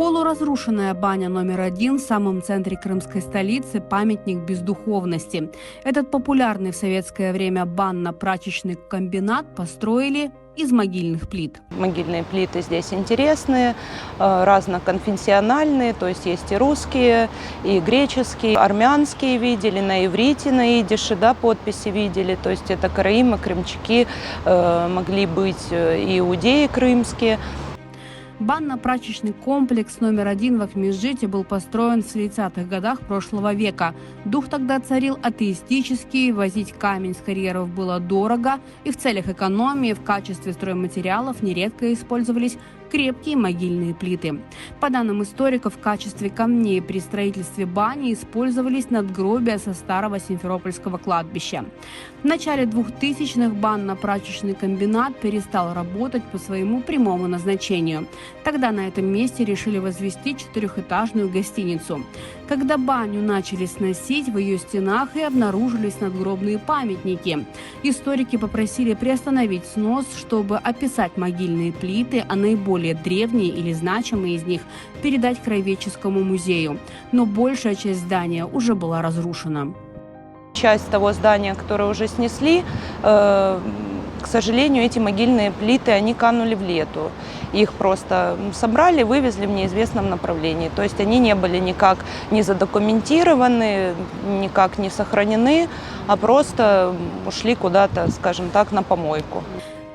Полуразрушенная баня номер 1 в самом центре крымской столицы – памятник бездуховности. Этот популярный в советское время банно-прачечный комбинат построили из могильных плит. Могильные плиты здесь интересные, разноконфессиональные, то есть и русские, и греческие, армянские видели, на иврите, на идише, да, подписи видели, то есть это караимы, крымчаки, могли быть и иудеи крымские. Банно-прачечный комплекс номер 1 в Акмеджите был построен в 30-х годах прошлого века. Дух тогда царил атеистический, возить камень с карьеров было дорого, и в целях экономии в качестве стройматериалов нередко использовались крепкие могильные плиты. По данным историков, в качестве камней при строительстве бани использовались надгробия со старого Симферопольского кладбища. В начале 2000-х банно-прачечный комбинат перестал работать по своему прямому назначению. Тогда на этом месте решили возвести 4-этажную гостиницу. Когда баню начали сносить, в ее стенах и обнаружились надгробные памятники. Историки попросили приостановить снос, чтобы описать могильные плиты, а наиболее древние или значимые из них передать краеведческому музею. Но большая часть здания уже была разрушена. Часть того здания, которое уже снесли, к сожалению, эти могильные плиты, они канули в лету. Их просто собрали, вывезли в неизвестном направлении. То есть они не были никак не задокументированы, никак не сохранены, а просто ушли куда-то, скажем так, на помойку.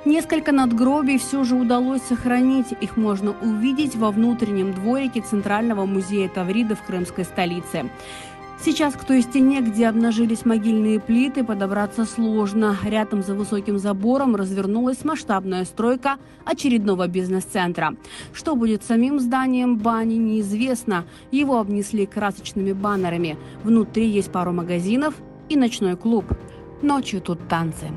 Несколько надгробий все же удалось сохранить. Их можно увидеть во внутреннем дворике Центрального музея Тавриды в крымской столице. Сейчас к той стене, где обнажились могильные плиты, подобраться сложно. Рядом за высоким забором развернулась масштабная стройка очередного бизнес-центра. Что будет с самим зданием бани, неизвестно. Его обнесли красочными баннерами. Внутри есть пару магазинов и ночной клуб. Ночью тут танцы.